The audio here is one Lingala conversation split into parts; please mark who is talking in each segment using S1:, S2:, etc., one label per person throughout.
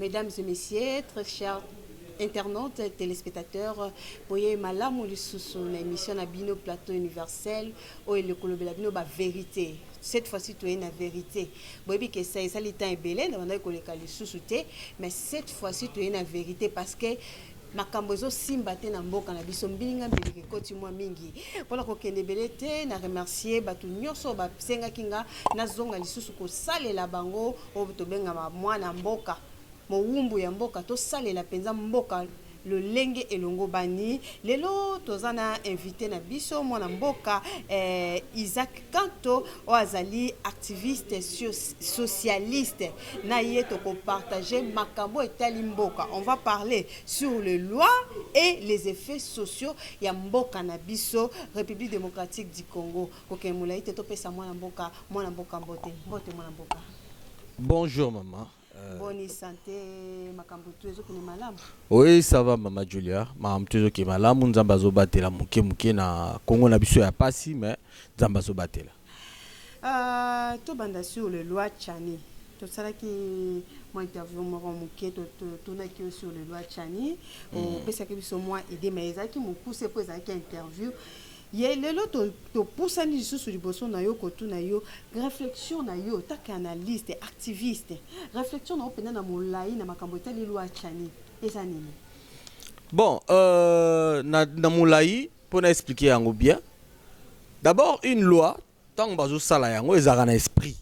S1: Mesdames et messieurs, très chers internautes, téléspectateurs, voyez malamu lisusu na émission na bino plateau universel o le kolobela bino ba vérité. Cette fois-ci tu es na vérité. Boyebi que ça li temps ebele na banda koleka lisusu te, mais cette fois-ci tu es na vérité parce que makambo ezo simba te na mboka na biso mbilinga mbiliki koti mwa mingi mpona kokende ebele te na remercier bato nyonso basengaki nga nazonga lisusu kosalela bango oyo tobengama mwana mboka mowumbu ya mboka tosalela mpenza mboka lolenge elongo bani lelo tozana invité na biso mwana mboka Isaac Kanto o azali activiste socialiste na ye toko partager makambo etali mboka. On va parler sur les lois et les effets sociaux ya mboka na biso République démocratique du Congo. Kokemula ite to pesa mwana mboka mbote mwana mboka.
S2: Bonjour maman.
S1: Bonne santé, makambo tuezo kuni malamu.
S2: Oui, ça va maman Julia. Maman tuezo ki malamu nzamba zo batela muke na Congo na biso ya pasi mais nzamba zo batela.
S1: To banda sur le loi Tchani. To sala ki moi interview moko muke to na ki sur le loi Tchani. O pesa ki biso moi idée mais ezaki mukuse po ezaki interview. Ye lelo to poussani lisusu liboso na yo kotu na yo réflexion na yo taka analyste activiste réflexion na opena na molai na makambo etali loi Tchani eza nini?
S2: Bon na molai pour expliquer yango bien. D'abord une loi tant bazo sala yango ezaka na esprit.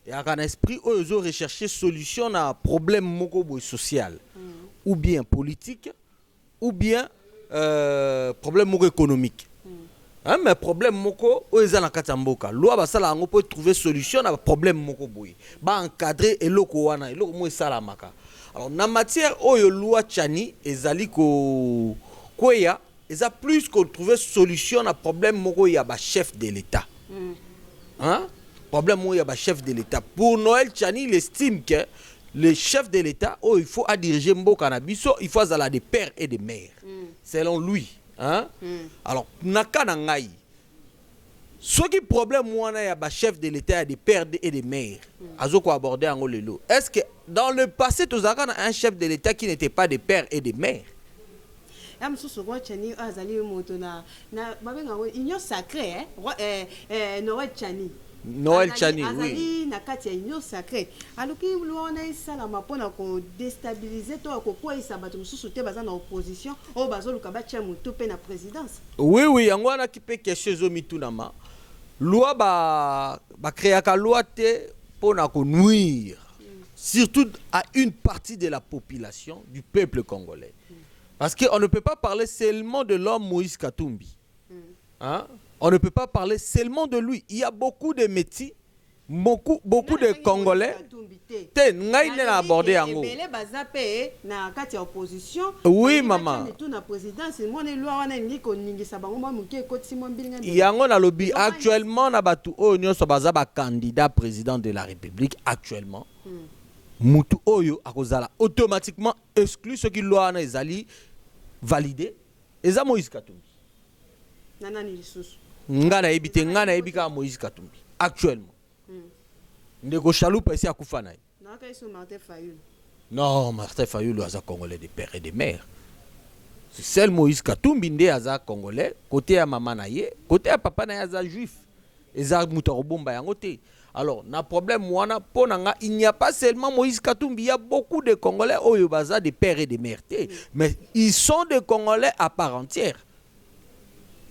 S2: Et aka na esprit o ezo rechercher solution na problème moko boy social ou bien politique ou bien problème moko économique. Mais problème moko o ezana katamboka loi ba sala ngo peut trouver solution na problème moko boy ba encadrer eloko wana eloko mo sala maka. Alors na matière oyo loi Tchani ezali ko koya eza plus qu'on trouver solution na problème moko ya ba chef de l'état. Problème moko ya ba chef de l'état. Pour Noël Tchani il estime que le chef de l'état il faut à diriger mboka na biso il faut azala des pères et des mères. Selon lui. Alors, nakana ngai. Ce qui problème wana ya ba chef de l'état des pères et des mères. Azoko aborder en lelo. Est-ce que dans le passé tu as un chef de l'état qui n'était pas des pères et des mères?
S1: Am susu roi Tchani azali moto na babenga union sacrée Noël Tchani.
S2: Noël Tchani, oui.
S1: Azali na kati ya union sacrée. Aluki luona isala mapona ko déstabiliser to ko kwa isa bato mususu te baza na opposition o bazo luka ba tcha mutu pe na présidence.
S2: Oui, yango wana ki pe question zo mitunama. Loi ba créer ka loi te pona ko nuire surtout à une partie de la population du peuple congolais. Parce qu'on ne peut pas parler seulement de l'homme Moïse Katumbi. On ne peut pas parler seulement de lui. Il y a beaucoup de métis, beaucoup de Congolais. Oui, maman. Il y a un lobby actuellement, candidat président de la République actuellement. Mutu Oyo akozala automatiquement exclu ce qui loi na ezali validé. Eza Moïse Katumbi.
S1: Nanani lisusu.
S2: Ngana ebite ngana ebika Moïse Katumbi actuellement. Ndeko Chaloupa ici akufa na.
S1: Martin Fayulu.
S2: Non, Martin Fayulu aza congolais des pères et des mères. C'est seul Moïse Katumbi nde aza congolais côté ya maman na ye, côté ya papa na ye aza juif. Eza muta robomba yango te. Alors, na problème wana ponanga, il n'y a pas seulement Moïse Katumbi, il y a beaucoup de Congolais oyo baza des pères et des mères. Mais ils sont des Congolais à part entière.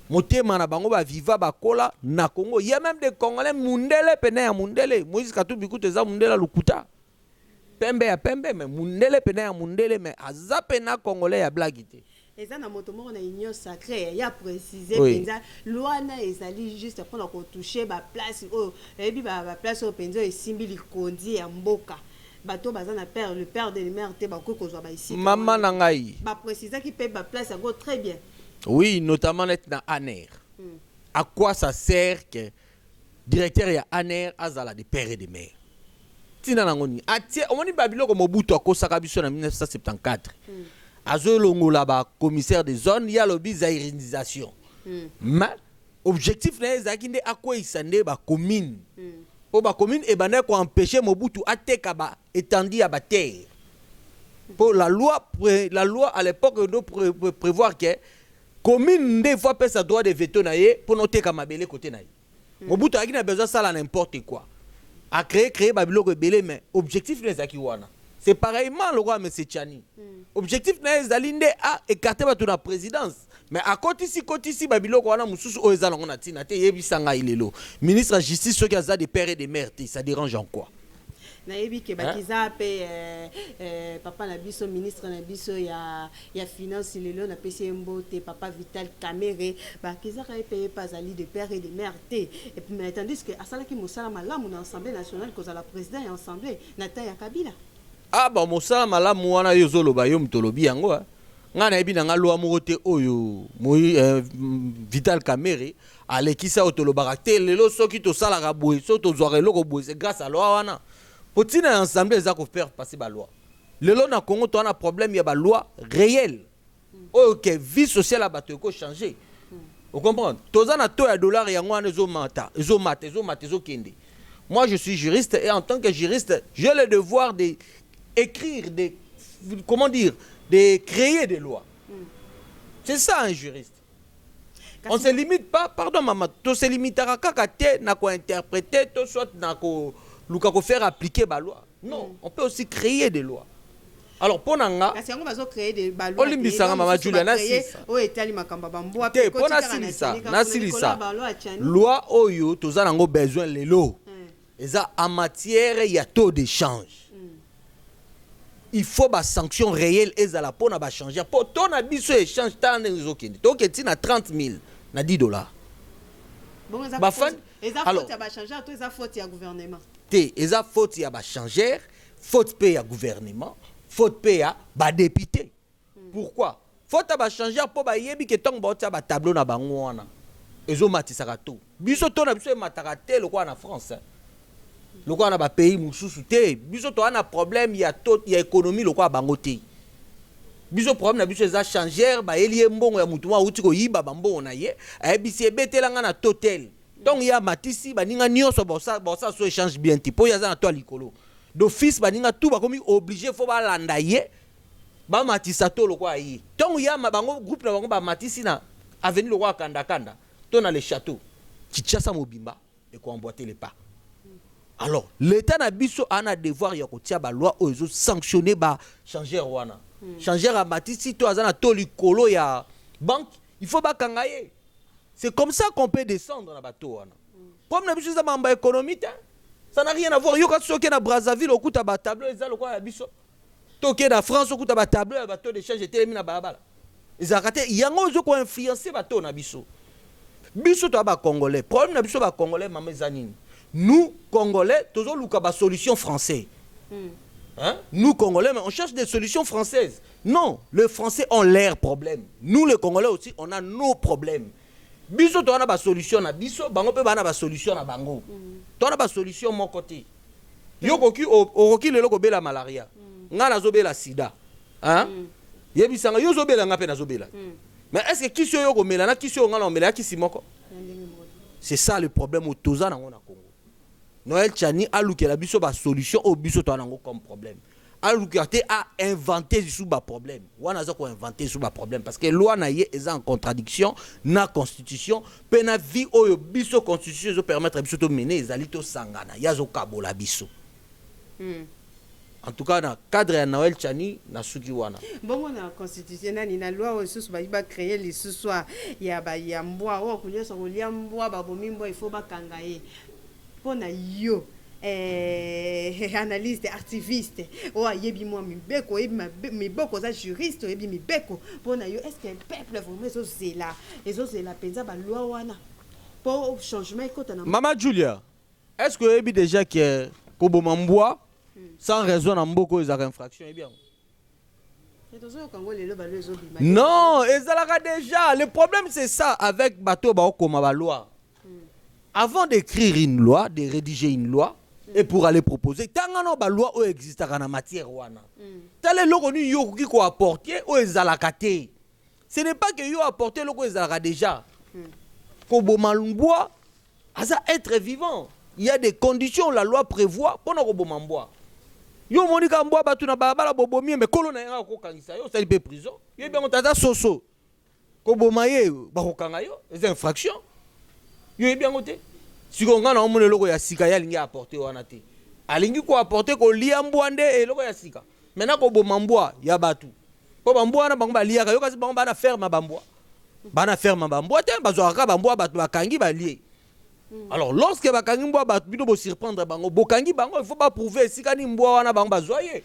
S2: Motema na bango ba viva ba kola na Congo. Il y a même des Congolais mundele pene ya mundele. Moïse Katumbi kuteza mundela lukuta. Pembe ya pembe mais mundele pene ya mundele mais azapena Congolais ya blagité.
S1: Eza na moto moko na union sacrée ya préciser penza loi na ezali juste pour la toucher ba place o ebi ba place o penza esimbi likondi ya mboka. Bato baza na père le père de mère te ba ko kozwa ba ici.
S2: Maman na ngai.
S1: Ba préciser qui paye ba place go très bien.
S2: Oui, notamment net na ANER. À quoi ça sert que directeur ya ANER azala des pères et des mères? Tina nangoni. Atie, omoni babilo ko Mobutu akosaka biso na 1974. Azolongo là-bas, commissaire des zones, il y a le bizarrisation. Mais objectif n'est pas de quoi il s'en est ba commune. Pour ba commune et ba ne ko empêcher Mobutu ateka ba étendi à ba terre. Pour la loi à l'époque doit prévoir que commune des fois peut sa droit de veto naie pour noter comme abelé côté naie. Mobutu a besoin ça n'importe quoi. A créer babilo rebelle mais objectif les akiwana. C'est pareillement le roi M. Tchani. Objectif n'est d'alinde à écarter la présidence. Mais à côté ici, babilo wana mususu oeza longo na tina te yebisanga ilelo. Ministre de la justice ceux qui a des pères et des mères, ça dérange en quoi?
S1: Nayebi ke bakiza pe papa na biso ministre na biso ya finance lelo na pesi mbote papa Vital Kamerhe bakiza ka payer pas ali de père et de mère et puis mais tandis que asala ki mosala malamu na assemblée nationale cause la président et assemblée na ta ya Kabila.
S2: Ah bon mosala malamu wana yozo loba yo mtolobi yango nga na yebi na nga loi moko te oyo Vital Kamerhe alekisa otolobaka te lelo soki tosalaka boye so tozwaka eloko boye c'est grâce à loi wana. Pour une assemblée, ils ont faire passer la loi. Le loi na Congo, on a un problème, il y a une loi réelle. Ok, vie sociale a changé. Vous comprenez? Tous en a $, il y a un Moi, je suis juriste et en tant que juriste, j'ai le devoir d'écrire, comment dire, de créer des lois. C'est ça un juriste. On ne se limite pas, pardon maman, on se limite à interpréter, soit Luka faire appliquer la loi. Non, on peut aussi créer des lois. Alors, pour Nanga,
S1: on va créer des lois.
S2: Olimbisanga Mama Julia Nasisa. Pour Nasisa. Loi Oyo, tous en ont besoin les lots. Et ça, en matière, il y a taux d'échange. Il faut des sanctions réelles et ça la pour na changer. Pour ton abisso échange, tant de gens qui donc tu na 30 000, na $10.
S1: Bon, alors, il faut changer, gouvernement.
S2: Et ça faute ya ba changer, faute payer à gouvernement, faute payer à député. Pourquoi? Faute à ba changer pour ba yebi que tong ba ba tableau na bango wana. Ezo matisaka to. Biso to na biso mataka te le quoi en France. Le quoi na ba pays mususu te. Biso to na problème ya to ya économie le quoi bango te. Biso problème na biso za changer ba elie mbongo ya mutu wa uti ko yiba bambo na ye. E bisi betelanga na totel. Donc il y a matisi baninga nyonso bossa so échange bien tipo ya za na to likolo d'office baninga tout ba komi obligé faut ba landa ye ba matisa to lokwa yi donc il y a bango groupe na bango ba matisi na avenue lokwa kanda to na le château Kinshasa mobimba et ko emboîter les pas. Alors l'état na biso ana devoir ya ko tia ba loi ozo sanctionner ba changer wana changer a matisi to azana to likolo ya banque il faut ba kangaye. C'est comme ça qu'on peut descendre dans le bateau. Comme nous avons une économie, ça n'a rien à voir. Yo quand tu es à Brazzaville, au coup tu as tableau, ils ont quoi à biso. Tu es en France, au coup tu as tableau, le bateau de change était mis à Babala. Ils ont raté. Il y a un autre qui a influencé le bateau na biso. Biso tu as Congolais. Problème na biso ba Congolais, maman zanine. Nous Congolais, toujours une solution française. Hein? Nous Congolais, mais on cherche des solutions françaises. Non, les Français ont leurs problèmes. Nous les Congolais aussi, on a nos problèmes. Biso to na ba solution na biso bango pe bana ba solution na bango to na ba solution mon côté yo koki okoki lelo ko bela malaria nga na zo bela sida hein yebisanga yo zo bela nga pe na zo bela mais est-ce que kiso yo ko mela na kiso nga na mela kisi moko c'est ça le problème au toza na ngona Congo Noël Tchani a luki la biso ba solution au biso to na ngo comme problème a luki a inventé sous ba problème wana za ko inventer sous ba problème parce que loi na ye est en contradiction na constitution pe na vie oyo biso constitution zo permettre biso to mener ezali to sangana ya zo kabola biso en tout cas dans cadre ya Noël Tchani na suki wana
S1: bon na constitution na loi oyo sous ba créer les sous-soir ya ba ya mbwa o kulia so kulia mbwa ba bomimbo il faut ba kangaye pona yo analyste activiste o yebi moi mibeko yebi mibeko za juriste yebi mibeko pona yo est-ce que le peuple vraiment c'est la penza ba loi wana pour changement ekota na
S2: Mama Julia est-ce que yebi déjà que kobomambwa sans raison na mboko ezaka infraction bien non ezalaka déjà le problème c'est ça avec bateau ba okoma ba loi avant d'écrire une loi de rédiger une loi et pour aller proposer tangana ba loi o existe en matière wana tale loko ni yo ki ko apporter o ezalaka te ce n'est pas que yo apporter loko ezalaka déjà ko bomambwa asa être vivant il y a des conditions la loi prévoit pour na ko bomambwa Yo monika mbwa batu na balabala bobomi mais kolo na yanga ko kangisa yo sali pe prison. Yo bien tata soso. Ko bomaye ba ko kanga yo, c'est infraction. Yo bien ngote. Siko ngana omone loko ya sika ya lingi apporter wana te. Alingi ko apporter ko lia mbwande e loko ya sika. Maintenant ko boma mbwa ya batu. Po bambwa na bango ba lia ka yo kasi bango ba na ferme bambwa. Bana ferme bambwa te bazwaka bambwa batu bakangi ba lié. Alors lorsque bakangi mbwa batu bino bo surprendre bango bokangi bango il faut pas prouver si kani mbwa wana bango bazoye.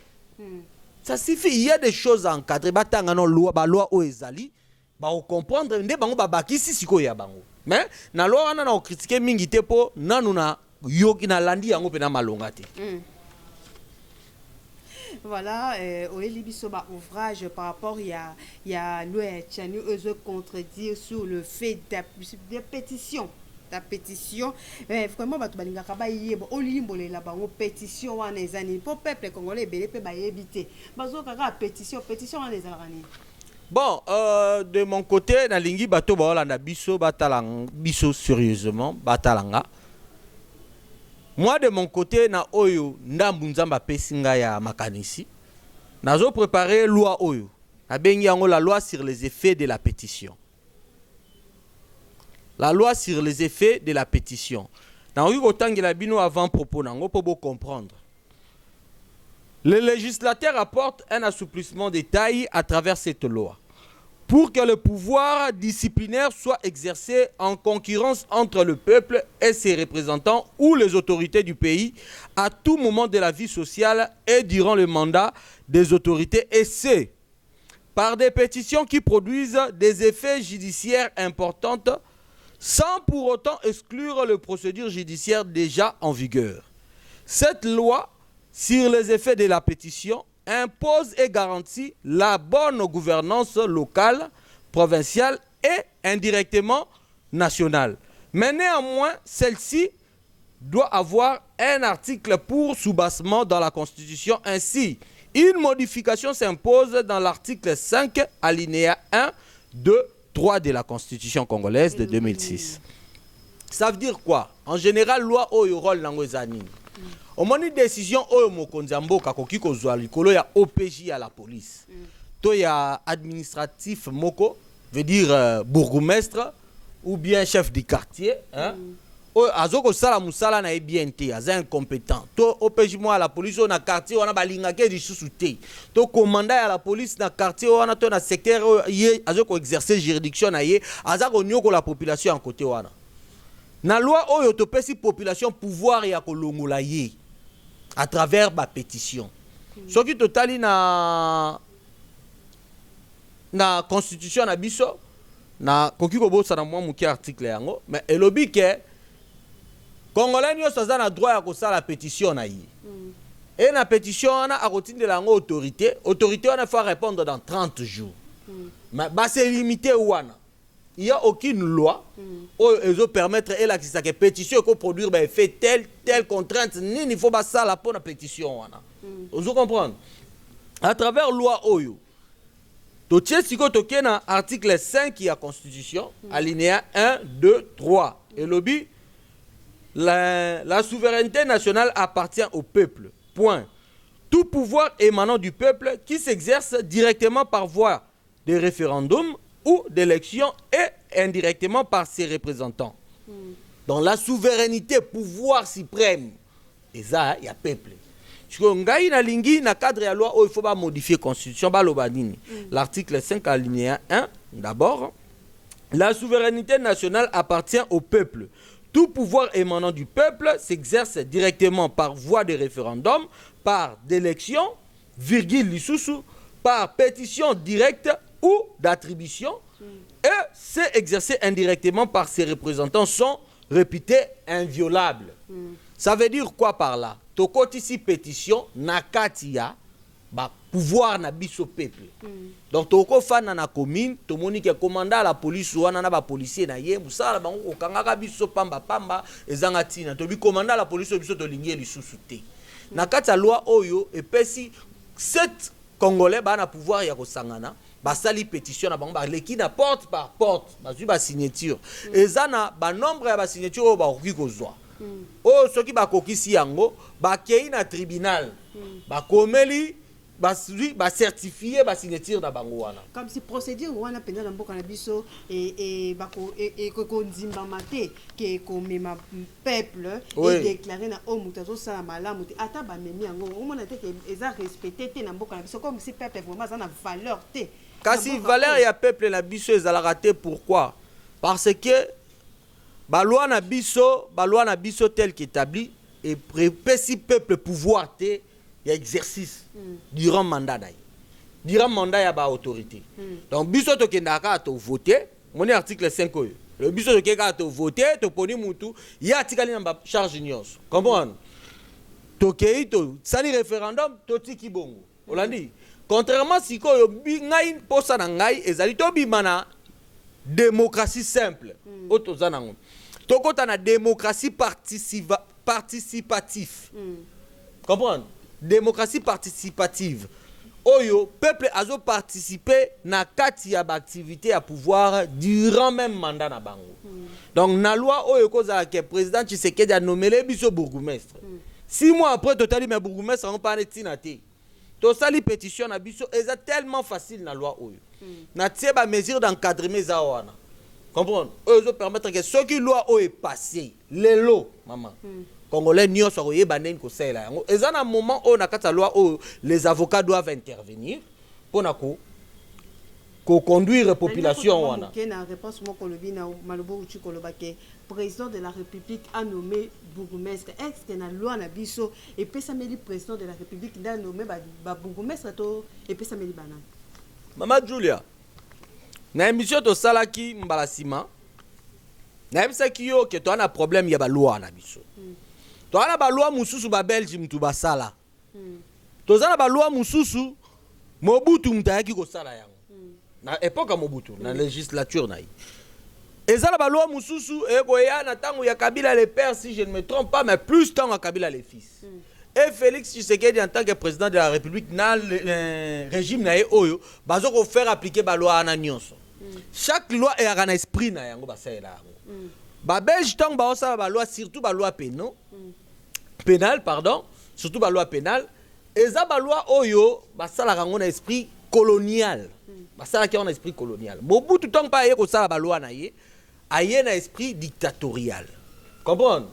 S2: Ça suffit, il y a des choses à encadrer batanga non loi ba loi o ezali ba comprendre nde bango babakisi siko ya bango. Mais na loi wana na critiquer mingi te po nanu na yoki na landi yango pe na malonga te.
S1: Voilà, au Libiso ouvrage par rapport il y a loi Tchani eux contredire sur le fait de pétition. La pétition, vraiment, tu vas dire que au limbolé la bango pétition wana ezani pour peuple congolais belé pe ba éviter. Bazo kaka pétition wana ezalani.
S2: Bon, de mon côté, na lingi bato ba holanda biso batalang biso sérieusement batalanga. Moi de mon côté na oyo ndambu nzamba pesinga ya makanisi. Nazo préparer loi oyo. Abengi yango la loi sur les effets de la pétition. La loi sur les effets de la pétition. Dans le bino avant propos nango pour comprendre. Le législateur apporte un assouplissement des tailles à travers cette loi pour que le pouvoir disciplinaire soit exercé en concurrence entre le peuple et ses représentants ou les autorités du pays à tout moment de la vie sociale et durant le mandat des autorités, et c'est par des pétitions qui produisent des effets judiciaires importants sans pour autant exclure les procédures judiciaires déjà en vigueur. Cette loi sur les effets de la pétition impose et garantit la bonne gouvernance locale, provinciale et indirectement nationale. Mais néanmoins, celle-ci doit avoir un article pour soubassement dans la Constitution. Ainsi, une modification s'impose dans l'article 5, alinéa 1, 2, 3 de la Constitution congolaise de 2006. Ça veut dire quoi? En général, loi oyo rôle nango ezani. Au moment de décision oyo mokonzi mboka koki kozwa likolo ya OPJ à la police. To ya administratif moko veut dire bourgmestre ou bien chef du quartier, hein? Azoko sala musala na bien te, aza incompétent. To OPJ mo à la police na quartier wana balinga ke di susute. To commandant à la police na quartier wana to na secteur ye azoko exercer juridiction na ye, azako nyoko la population en côté wana. Na loi oyo to pesi population pouvoir ya kolongola ye à travers ba pétition. Ce qui totali na constitution na biso na koki ko bosa na mwa muki article yango, mais elobi ke Congolais nyonso aza na droit ya kosala pétition na ye. Et na pétition wana akotindela yango autorité wana faut répondre dans 30 jours. Mais bah c'est limité wana. Il n'y a aucune loi qui permettre et la pétition qui produire ben fait telle contrainte ni il faut pas ça la pour la pétition wana. Vous comprenez? À travers loi oyo to tie siko toke na article 5 de la Constitution alinéa 1 2 3 et lobby la souveraineté nationale appartient au peuple. Point. Tout pouvoir émanant du peuple qui s'exerce directement par voie de référendum ou d'élection et indirectement par ses représentants. Donc la souveraineté, pouvoir suprême, et ça, il y a peuple. Ngai na lingi na cadre ya loi il faut pas modifier constitution ba lobadini. L'article 5 alinéa 1 d'abord, la souveraineté nationale appartient au peuple. Tout pouvoir émanant du peuple s'exerce directement par voie de référendum, par d'élection, virgule lisusu, par pétition directe ou d'attribution, et c'est exercé indirectement par ses représentants sont réputés inviolables. Ça veut dire quoi par là? Tokoti si pétition nakatia ba pouvoir na biso peuple. Donc toko fana na commune, to moni ke commandant la police wana na ba policier na ye, musala bango kokanga biso pamba ezanga tina. To bi commandant la police biso to lingi lisusu te. Na kati ya loi oyo epesi 7 Congolais ba na pouvoir ya kosangana, ba sali pétition na bango ba leki na porte par porte, ba zui ba signature. Ezana ba nombre ya ba signature ba koki kozwa. Oh, ceux qui ba kokisi yango ba kei na tribunal bakomeli bacertifie basignature na bango wana
S1: comme si procédure wana mpenza na mboka na biso ekondimama te ke komema peuple edéclare na oyo moto azosala malamu te ata bamemi yango omona te ke eza respecté te na mboka na biso comme si peuple vraiment aza na valeur te
S2: kasi valeur ya peuple na biso ezalaka te. Pourquoi? Parce que baloi na biso tel qu'établi et pesi peuple pouvoir te ya exercice durant mandat ya ba autorité. Donc biso to kendaka to voter moni article 5 oyo le biso to keka to voter to poni mutu ya article na charge nyonso comprendre to kei to sali référendum to tiki bongo olandi contrairement sikoyo ngai posa na ngai ezali to bimana démocratie simple otozanango tokota na démocratie participative comprendre démocratie participative oyo peuple azo participer na kati ya ba activité à pouvoir durant même mandat na bango donc na loi oyo kozala ke président Tshisekedi a nommé le biso bourgmestre 6 mois après totali mais bourgmestre on pas netina te to sali pétition na biso eza tellement facile na loi oyo na tie ba mesure d'encadrement za wana comprendre oyo permettre que ce qui loi oyo est passé lelo maman Congolais nyonso koyeba ndeni kosala yango eza na moment oyo na kati ya loi oyo les avocats doivent intervenir pona ko conduire population wana
S1: na réponse moko lobi na malobo uchi koloba ke président de la République a nommé bourgmestre est-ce que na loi na biso et pesameli président de la République nda nommé ba bourgmestre to et pesameli bana
S2: Mama Julia na émission to salaki mbala sima na ebisaki yo ke to ana problème ya ba loi na biso to ana ba loi mususu ba Belgique mtu basala to zana ba loi mususu Mobutu mtayaki ko sala yango na époque Mobutu na législature na yi ezala ba loi mususu ekoya na tango ya Kabila le père si je ne me trompe pas mais plus tango ya Kabila le fils et Félix Tshisekedi en tant que président de la République na le régime na oyo bazoko faire appliquer ba loi na nyonso chaque loi est à esprit na yango basala yango ba Belge tango ba osala ba loi surtout ba loi pénal pardon surtout ba loi pénale eza ba loi oyo basala yango na esprit colonial basala ki on esprit colonial Mobutu tango pa ye ko sala ba loi na ye aye na esprit dictatorial comprendre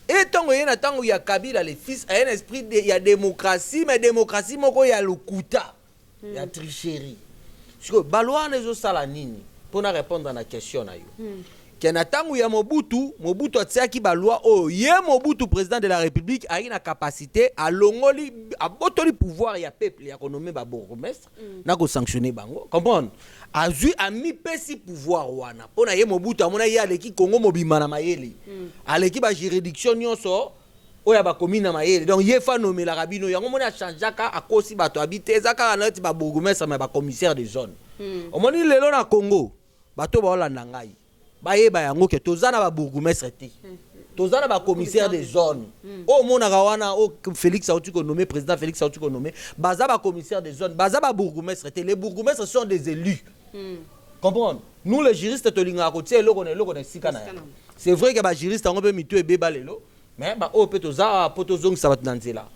S2: et tango ye na tango ya Kabila les fils aye na esprit il y a démocratie mais démocratie moko ya lokuta ya tricherie siko ba loi na zo sala nini pour na répondre à la question na yo kena tango ya Mobutu atiaki ba loi o ye Mobutu président de la République a une capacité à longoli à botoli pouvoir ya peuple ya konomé ba bourgmestre na ko sanctionner bango comprendre azui a mi pesi pouvoir wana pona ye Mobutu amona ye aleki Congo mobima na mayele aleki ba juridiction nyonso oya ba commune na mayele donc ye fa nommer la rabino yango mona changeaka akosi bato habité ezaka na ti ba bourgmestre mais ba commissaire de zone omoni lelo na Congo bato ba olanda ngai bayeba yango ke tozana ba bourgmestre te tozana ba commissaire des zones o mona kawana o Félix auti ko nommé président Félix auti ko nommé baza ba commissaire des zones baza ba bourgmestre te les bourgmestres sont des élus comprendre nous les juristes tolinga ko tie eloko na sika na c'est vrai que ba juriste ngo be mitu ebeba lelo mais ba o peto za potozong sabat nanzela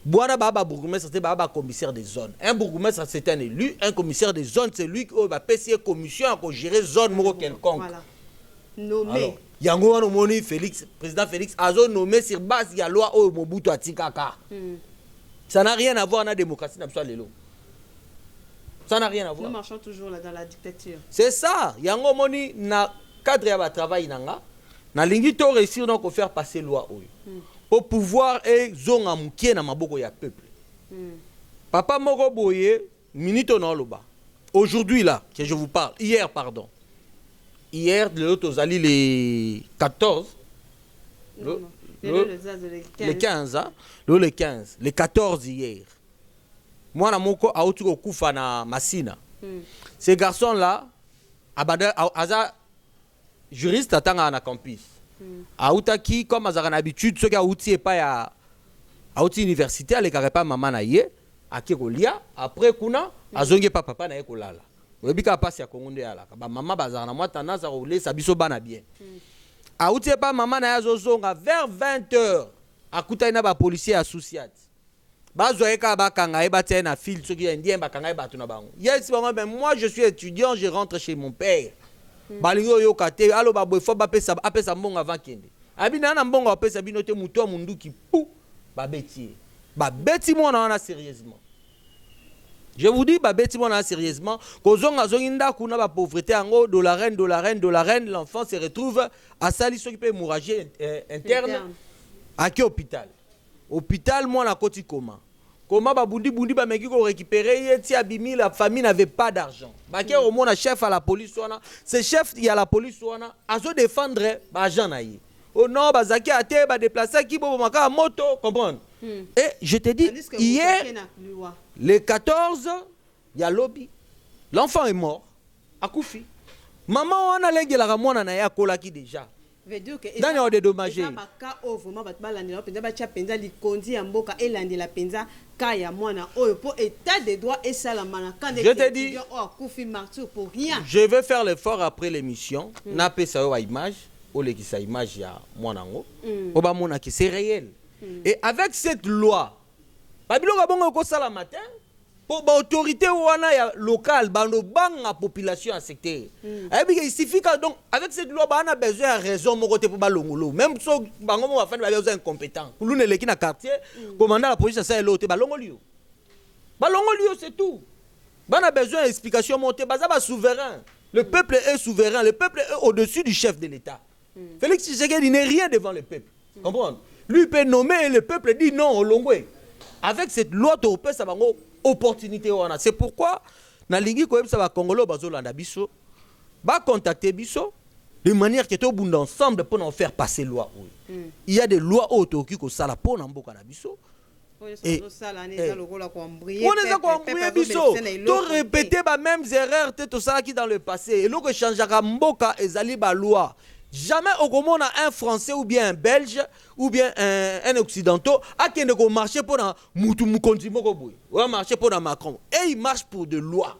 S2: bwana ba bourgmestre te ba commissaire des zones un bourgmestre c'est un élu un commissaire des zones c'est lui qui va passer commission à gérer zone moko quelconque
S1: voilà nommé
S2: yango wana moni Félix président Félix azo nommé sur base ya loi o Mobutu atikaka ça n'a rien à voir na démocratie na biso lelo ça n'a rien à voir
S1: nous marchons toujours là dans la dictature
S2: c'est ça yango moni na cadre ya ba travail nanga na lingi to réussir donc à faire passer loi oyo pour pouvoir et zonga mukie na maboko ya peuple papa moko boye minito na loba aujourd'hui là que je vous parle hier le tozali les 14 le 15 hein? Le 15 le 14 hier mwana moko auti ko kufa na Masina ces garçons là abada aza juriste atanga na campus autaki comme azaka na habitude ceux qui auti pas ya auti université aleka pas maman na ye akekolia après kuna azonge pa papa na ye kolala webika pasi ya Kongo nde alaka ba mama bazaka na mwa tendance à rouler sa biso bana bien auti pas maman na ya zozonga vers 20h akuta ina ba policier associate bazoeka bakanga e batia na fil soki ya indien bakanga e batu na bango. Yes bango ben moi je suis étudiant, je rentre chez mon père. Balingo yo kate alo ba boy fo ba pesa mbongo avant kende. Abina na mbongo apesa bino te muto munduki pou ba beti. Ba beti mo na sérieusement. Je vous dis ba beti mo na sérieusement kozonga zonginda kuna ba pauvreté ango dollar l'enfant se retrouve à sali soki pe hémorragie interne à qui hôpital. Hôpital moi na koti comment ba bundi ba meki ko récupérer yeti abimi la famille n'avait pas d'argent. Ba ke au moins chef à la police wana, ce chef il y a la police wana azo défendre ba agent na ye. Oh non ba zaki ate ba déplacer ki bo maka moto comprendre. Et je te dis hier le 14 il y a lobby. L'enfant est mort à Koufi. Maman wana lengi la ramona na ya kolaki déjà. Dans les dédommagés. Je te dis, je vais faire l'effort après l'émission. N'a pas ça image, ou les qui ça image ya monango, oba mona qui c'est réel. Et avec cette loi, babilo gabongo ko sala matin. Pour l'autorité locale, la population à secteur. Il suffit que donc, avec cette loi, on a besoin de raison pour balongolo. Même si on a besoin incompétent. Pour nous, les qui dans quartier, commandant la police, c'est l'autre. Balongolio, c'est tout. On a besoin d'explication montée. Bazaba souverain. Le peuple est souverain. Le peuple est au-dessus du chef de l'État. Félix Tshisekedi n'est rien devant le peuple. Comprendre? Lui peut nommer et le peuple dit non au Longwe. Avec cette loi, ça va opportunité wana. C'est pourquoi na lingi ko yebisa ba Congolais bazolanda biso ba contacter biso de manière que to bunda ensemble pour en faire passer loi. Il y a des lois autoki ko sala pour na mboka na biso. Et on les a compris biso. To répéter ba mêmes erreurs te ça qui dans le passé et lo que changera mboka ezali ba loi. Jamais au Gomon un Français ou bien un Belge ou bien un Occidental a qui ne marcher pour un Moutoumoukontimoko ou marcher pour un Macron. Et il marche pour des lois,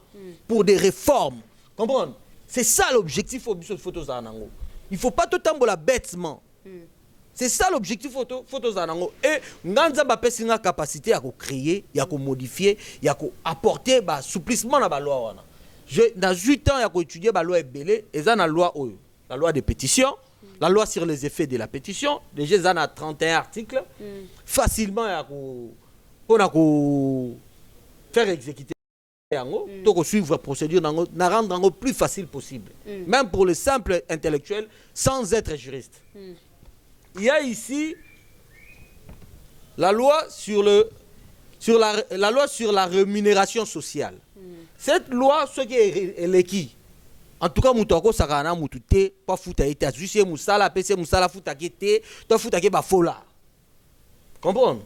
S2: pour des réformes. Comprendre? C'est ça l'objectif au photos zanango. Il faut pas tout tambola bêtement. C'est ça l'objectif photos zanango. Et nganza ba pesi nga capacité à créer, à modifier, à apporter ba souplissement na ba loi wana. Dans 8 ans à étudier ba loi ebelé et ça na loi oyo. La loi des pétitions, la loi sur les effets de la pétition, déjà il y a 31 articles, facilement pour faire exécuter, pour suivre la procédure, la rendre plus facile possible, même pour les simples intellectuels, sans être juriste. Il y a ici la loi sur la rémunération sociale. Cette loi, ce qui est l'équipe. En tout cas, moutoko sakana moutute pas futa été juste musala pc musala futa kete to futa ke ba fola. Comprendre?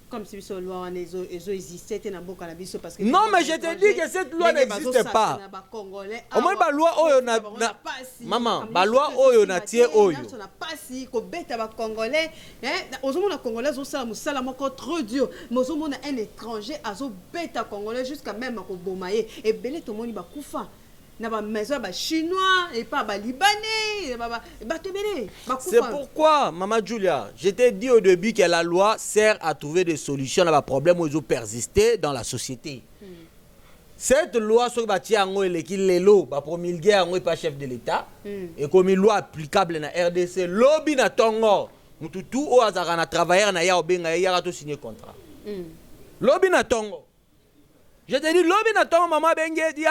S1: Comme si ce loi existait na boka na biso parce que
S2: non mais je te dis que cette loi n'existe pas. Au moins ba loi oyo na maman, ba loi oyo na tie oyo.
S1: Na pasi ko beta ba congolais, ozomona congolais zo sala musala moko trop dur, mais ozomona un étranger azo beta congolais jusqu'à même ko bomaye et belé to moni ba kufa. Chinois et pas libanais.
S2: C'est pourquoi, Maman Julia, je t'ai dit au début que la loi sert à trouver des solutions à des problèmes qui ont persisté dans la société. Cette loi sur les lois promulguée par chef de l'État et comme une loi applicable dans la RDC, lobby na tongo, tout au hasard na travailleur na ya obenga ya to signer contrat. Lobby na tongo. Je te dis, l'homme n'a pas maman bengue dit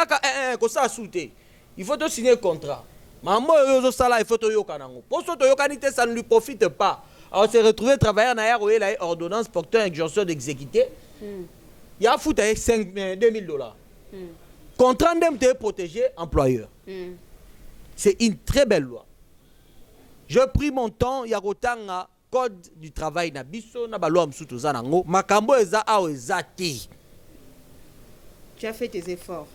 S2: que ça a sauté. Il faut te signer un contrat. Maman yozo sala il faut te yokanango. Pour ça te yokanité ça ne lui profite pas. Alors se retrouver travailler en air où il a ordonnance portant injonction d'exécuter. Il y a foutu avec 2000 $. Contrat d'MT protéger employeur. C'est une très belle loi. Je pris mon temps, il y a autant code du travail na biso na ba loi msutu zanango. Makambo eza a ezati.
S1: Tu as fait tes efforts.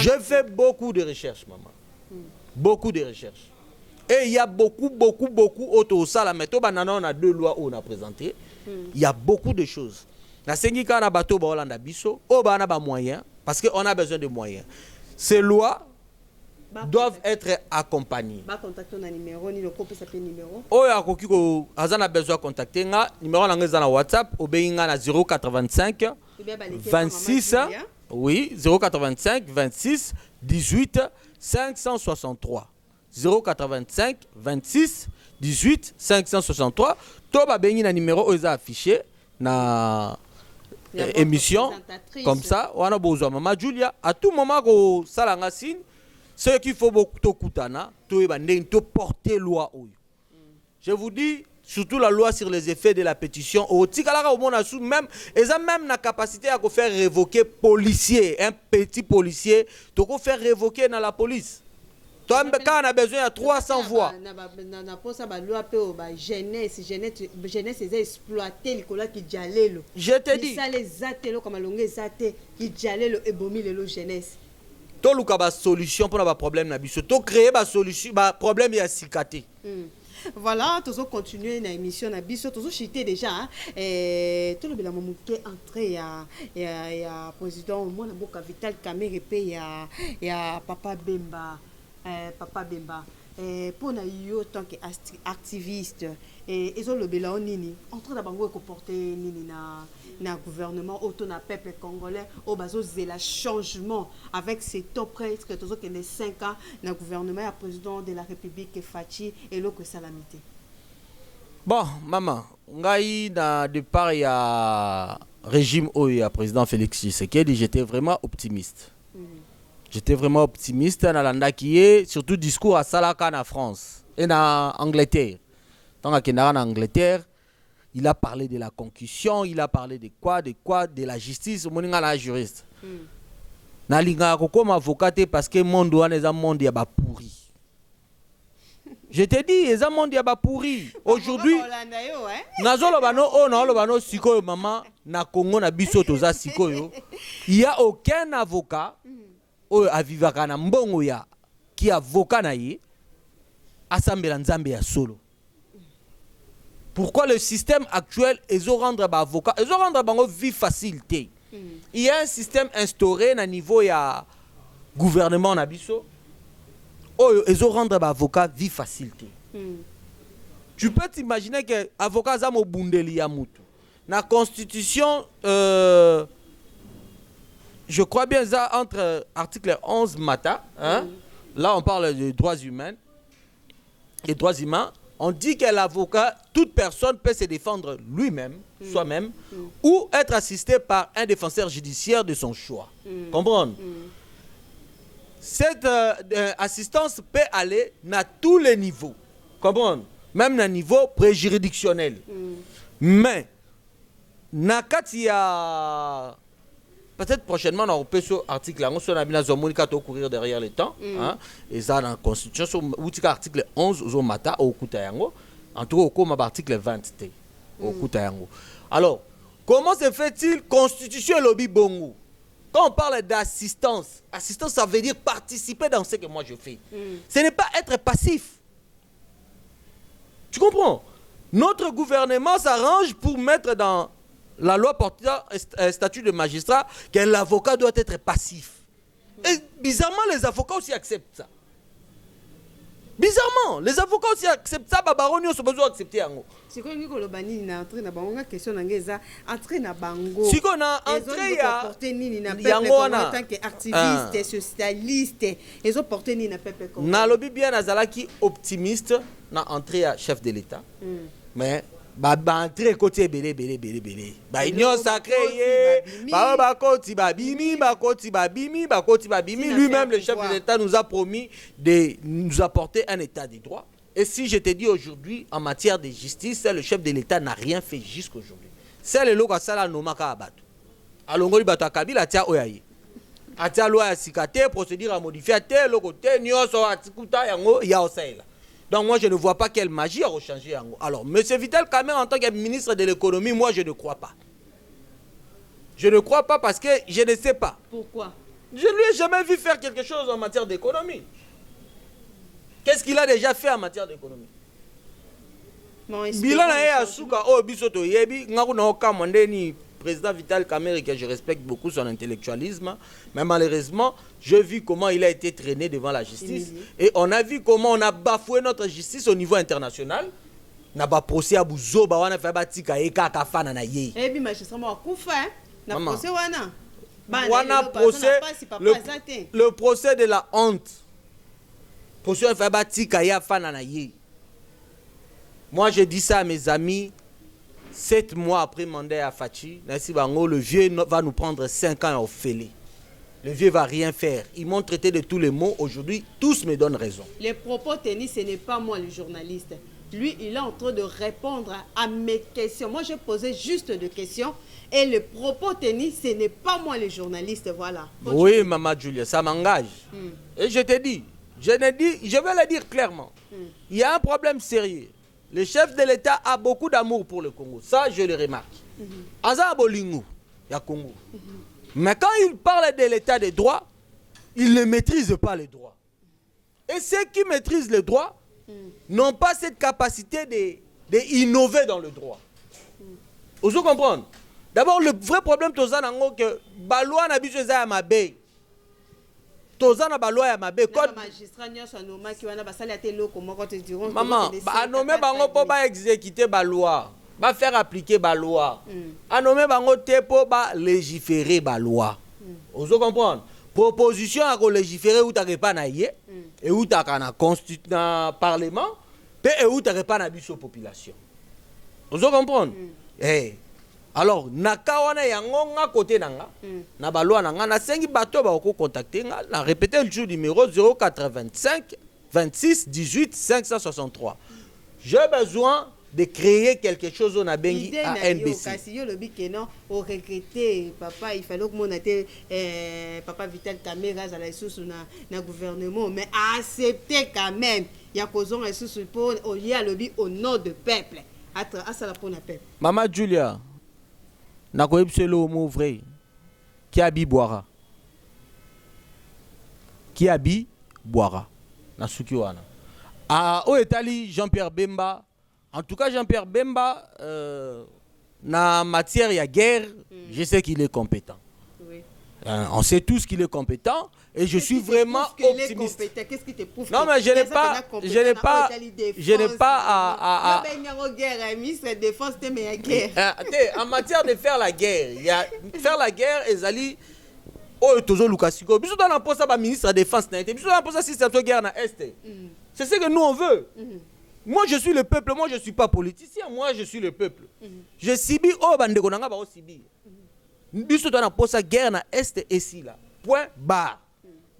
S2: J'ai fait beaucoup de recherches, maman. Beaucoup de recherches. Et il y a beaucoup auto ça la méthode on a 2 lois où on a présenté. Il y a beaucoup de choses. La Sénégal na bateau ba Hollande biso, o ba na ba moyens parce que on a besoin de moyens. Ces lois doivent être accompagnés.
S1: Bah contacter un numéro ni le couple s'appelle numéro.
S2: Oh ya koki ko azana besoin contacter nga numéro na ngeza na WhatsApp obeyinga na 085 26 oui 085 26 18 563 085 26 18 563 to ba bengi na numéro oza affiché na émission comme ça wana bozwa mama Julia à tout moment ko salanga signe ce qu'il faut beaucoup to kutana to eba ndeng to porter loi oyo. Je vous dis surtout la loi sur les effets de la pétition au tikalaka au monde sous même ils ont même la capacité à faire révoquer policier un petit policier to ko faire révoquer dans la police. Toi quand on a besoin de 300 voix.
S1: Na posa ba loi pe ba jeunesse c'est exploiter l'école qui jalelo.
S2: Je te dis
S1: ça les atelo comme longue zate qui jalelo et bomi le jeunesse.
S2: To luka ba solution pour ba problème na biso. To créer ba solution ba problème ya sikate.
S1: Voilà, tous continuer na émission na biso, tous chité déjà tout le bilan momuke entrée ya président moi na boka Vital Kamerhe pe ya Papa Bemba. Papa Bemba pour na yo tant que activiste ils ont le bilan nini en train d'abango ko porter nini na gouvernement auto na peuple congolais au bazo zela changement avec ces top presque tous que les 5 ans na gouvernement ya président de la République Fachi et l'autre salamité.
S2: Bon maman ngai na départ ya régime o ya président Félix Tshisekedi j'étais vraiment optimiste. J'étais vraiment optimiste dans l'anda qui est surtout discours à Salaka en France et en Angleterre. Tant qu'il est en Angleterre, il a parlé de la concussion, il a parlé de quoi, de la justice. Mon la juriste. Na linga comme avocat parce que monde est un monde ya ba pourri. Je te dis, les monde ya ba pourri. Aujourd'hui, nazolo bano o na lo bano sikoyo maman na Congo na biso toza sikoyo. Il y a aucun avocat oyo avivaka na mbongo ya ki avocat na ye asambela nzambe ya solo. Pourquoi le système actuel ezo rendre ba avocat ezo rendre bango vie facilité. Il y a un système instauré na niveau ya gouvernement na biso oyo ezo rendre ba avocat vie facilité. Tu peux t'imaginer que avocat za mo bundeli ya mutu na constitution je crois bien ça entre article 11 Mata, hein? Là on parle des droits humains. Les droits humains, on dit que l'avocat, toute personne peut se défendre lui-même, soi-même, ou être assisté par un défenseur judiciaire de son choix. Comprendre? Cette assistance peut aller à tous les niveaux. Comprendre? Même à niveau préjuridictionnel. Mais, Nakatia. Peut-être prochainement, on peut sur article, on a bien Zomonika to courir derrière le temps, hein, et ça dans la Constitution, sur article 11, au Mata, au Koutayango, en tout cas, au comme article 20, au Koutayango. Alors, comment se fait-il Constitution et lobby bongo? Quand on parle d'assistance, assistance, ça veut dire participer dans ce que moi je fais. Ce n'est pas être passif. Tu comprends? Notre gouvernement s'arrange pour mettre dans la loi portant statut de magistrat que l'avocat doit être passif. Et bizarrement, les avocats aussi acceptent ça. Bizarrement, les avocats aussi acceptent ça. Babaroni ont besoin d'accepter.
S1: Si on a entré na bango, question nangeza entré na bango.
S2: Si on a entré ya
S1: porter nini na peuple en tant qu'activiste, socialiste, ils ont porté nini na peuple comme.
S2: Na lobby bien azalaki optimiste na entrée ya chef de l'État. Mais ba entrée côté belé. Ba union sacrée ba koti ba bimi lui-même le chef de l'État nous a promis de nous apporter un état de droit. Et si je te dis aujourd'hui en matière de justice, le chef de l'État n'a rien fait jusqu'aujourd'hui. C'est le loka sala nomaka abatu. Alongoli bato akabila tia oyaye. Atia loi ya sikate procédure à modifier te loko te nyoso atikuta yango ya osaila. Donc moi je ne vois pas quelle magie a rechangé yango. Alors M. Vital Kamerhe en tant que ministre de l'économie, moi je ne crois pas. Je ne crois pas parce que je ne sais pas.
S1: Pourquoi?
S2: Je ne lui ai jamais vu faire quelque chose en matière d'économie. Qu'est-ce qu'il a déjà fait en matière d'économie? Bilan na ya suka o biso to yebi ngaku na okamande ni président Vital Kamerhe, que je respecte beaucoup son intellectualisme, mais malheureusement, j'ai vu comment il a été traîné devant la justice. Et on a vu comment on a bafoué notre justice au niveau international. Na ba procès à Bouzo, ba wana fait batika eka kafana na ye.
S1: Eh bien, magistrat, moi, koufa, na procès wana.
S2: Wana procès, le procès de la honte. Procès fait batika ya fana na ye. Moi, je dis ça à mes amis. 7 mois après mandat à Fachi, le vieux va nous prendre 5 ans à Ophélie. Le vieux va rien faire. Ils m'ont traité de tous les mots. Aujourd'hui, tous me donnent raison.
S1: Les propos tenus, ce n'est pas moi le journaliste. Lui, il est en train de répondre à mes questions. Moi, je posais juste des questions. Et les propos tenus, ce n'est pas moi le journaliste. Voilà.
S2: Oui, Maman Julia, ça m'engage. Et je te dis, je vais le dire clairement. Il y a un problème sérieux. Le chef de l'État a beaucoup d'amour pour le Congo. Ça, je le remarque. Aza Bolingo, il y a Congo. Mais quand il parle de l'État des droits, il ne maîtrise pas les droits. Et ceux qui maîtrisent les droits n'ont pas cette capacité d'innover dans le droit. Vous comprenez? D'abord, le vrai problème, c'est que la loi n'a pas mabe. Tozana ba loi ya mabe code
S1: magistrat nyonso anoma ki wana basali ate loko moko te diront
S2: maman anome bango po ba exécuter ba loi ba faire appliquer ba loi anome bango te po ba légiférer ba loi ozo comprendre proposition à légiférer ou ta pas na ye et ou ta na constitution na parlement pe et ou ta pas na biso population ozo comprendre alors nakawana yango nga côté nanga na balwa nanga na sengi bato ba ko contacter nga na répéter le jour numéro 085 26 18 563. J'ai besoin de créer quelque chose on a bengi à NBC.
S1: Kasi yo lobi que non au regretter papa il fallait que mon était papa Vital Kamerhe à la sous na gouvernement mais accepter quand même ya kozon sous pour au ya lobi au nom de peuple à ça la pour na peuple.
S2: Maman Julia nakoyebise le mot vrai qui abi boira na suki wana au etali Jean-Pierre Bemba en tout cas Jean-Pierre Bemba na matière ya guerre je sais qu'il est compétent. On sait tous qu'il est compétent et je suis vraiment optimiste.
S1: Qu'est-ce qui te prouve?
S2: Non mais je n'ai pas à en matière de faire la guerre, il y a faire la guerre ezali oh tozo lukasiko biso dans poste ba ministre de défense na été biso dans poste système de guerre na est. C'est ce que nous on veut. Moi je suis le peuple, moi je suis pas politicien, moi je suis le peuple. Je sibi oh bandeko nanga ba sibi. Biso dans poste guerre na est ici là. Point barre.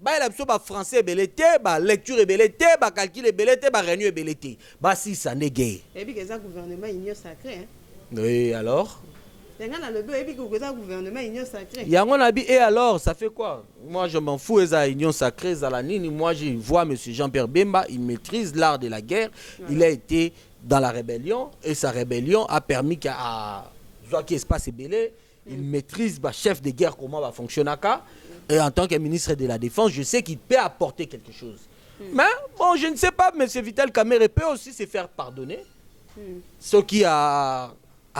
S2: Ba la biso ba français belete, ba lecture belete, ba calcul belete, ba réunion belete. Ba si ça n'est guerre.
S1: Et puis que ça gouvernement union sacré hein.
S2: Oui, alors
S1: Yango le et puis que ça gouvernement union sacré.
S2: Yango na bi et alors ça fait quoi? Moi je m'en fous eza union sacrée za la nini, moi je vois monsieur Jean-Pierre Bemba, il maîtrise l'art de la guerre, il a été dans la rébellion et sa rébellion a permis qu'à Zoaki espace belé, il maîtrise le chef de guerre comment va fonctionner et en tant que ministre de la Défense, je sais qu'il peut apporter quelque chose. Mais bon, je ne sais pas, M. Vital Kamerhe peut aussi se faire pardonner. Ce qui a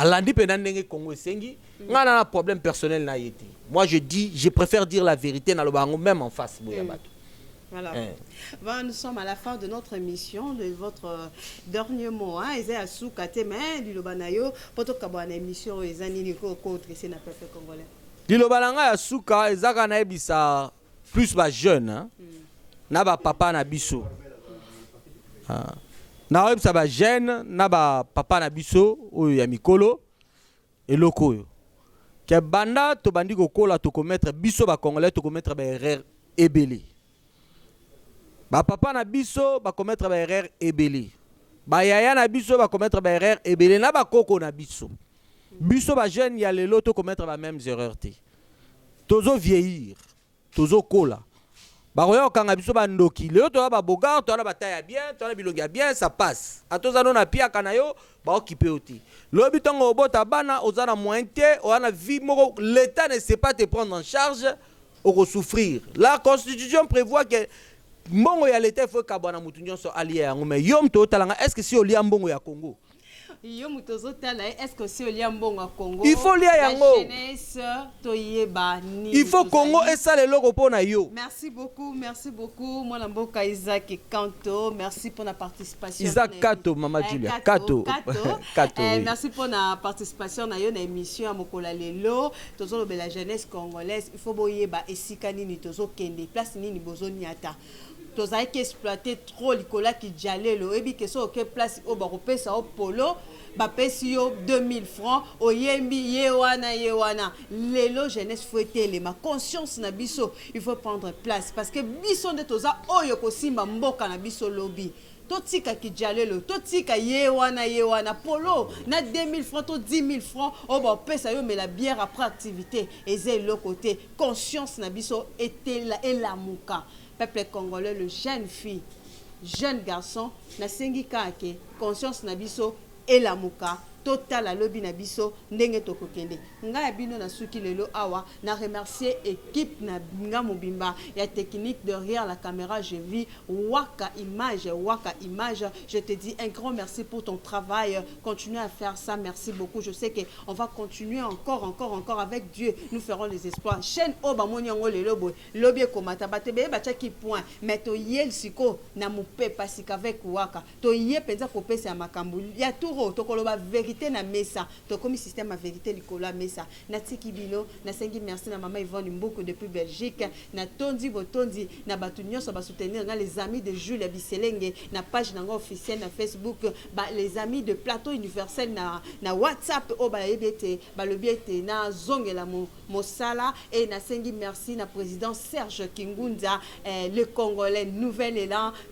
S2: lundi pendant Congo Sengi, on a un problème personnel na été. Moi je dis, je préfère dire la vérité dans le bango même en face.
S1: Voilà. Bon, nous sommes à la fin de notre émission, de votre dernier mot. Ils sont à Soukate, mais du Lobanayo, pour tout le monde, émission, ils ont dit que c'est un peuple congolais. Du
S2: Lobananga à Souka, ils ont plus bas jeune, na ba papa na biso. Na web ça ba jeune, na ba papa na biso, ou ya mikolo, et loko yo. Que banda to bandi ko kola to commettre biso ba congolais to commettre ba erreur ebeli. Ba papa na biso ba commettre ba erreur ebeli. Ba yaya na biso ba commettre ba erreur ebeli na ba koko na biso. Biso ba jeune ya lelo to commettre ba mêmes erreurs te. Tozo vieillir, tozo kola. Ba royo kanga biso ba ndoki. Lelo to ba bogar, to na ba taille bien, to na bilongi bien, ça passe. Atoza no na pia kanayo ba occuper oti. Lobi tongo obota bana ozana mointe, ona vie moko l'état ne sait pas te prendre en charge ou souffrir. La constitution prévoit que mbongo ya l'état faut kabana mutunyo so allié yango mais yom to talanga est-ce que si olia mbongo ya Congo
S1: Yo mutozo tala est-ce que c'est lié mbongo Congo?
S2: Il faut lié yango.
S1: Jeunesse toyeba ni.
S2: Il faut Congo et ça les logos pour na yo.
S1: Merci beaucoup, merci beaucoup. Moi Lamboka Isaac et Kanto, merci pour la participation.
S2: Isaac Kato, Mama Julia. Kato.
S1: Kato. Merci pour la participation dans une émission à Mokola Lelo. Tozo la jeunesse congolaise, il faut boyeba esika nini tozo kende place nini bozo niata. Toza qui exploiter trop likola ki jalelo ebi que so ok place au baropesa au polo ba pesi yo 2000 francs o yembi yewana lelo jeunesse fouetter les ma conscience na biso il faut prendre place parce que biso de toza oyo ko simba mboka na biso lobby totika ki jalelo totika yewana polo na 2000 francs to 10 000 francs o ba pesa yo mais la bière après activité et c'est le côté conscience na biso était la et la muka. Peuple congolais, le jeune fille, jeune garçon, na sengi kake, conscience na biso et la muka, total la lobby na biso, ndenge toko kende. Nga ya bino na suki lelo awa, na remercier équipe na nga mobimba, ya technique derrière la caméra, je vis Waka Image, je te dis un grand merci pour ton travail, continue à faire ça, merci beaucoup, je sais que on va continuer encore avec Dieu, nous ferons les espoirs. Chaîne Oba Moniango le lobo, lobby komata, batebe bachaki point, mais to yel siko na mupe pasika avec Waka, to yé penza kopesa makambu, ya turo, to koloba vérité na mesa to comme système à vérité likola mesa na tiki bino na sengi merci na maman Yvonne Mboko depuis Belgique na tondi botondi na batu nyonso ba soutenir na les amis de Jules Biselenge na page na officielle na Facebook ba les amis de Plateau Universel na WhatsApp o ba ebete ba le biete na zongela mosala et na sengi merci na président Serge Kingunda le Congolais nouvel élan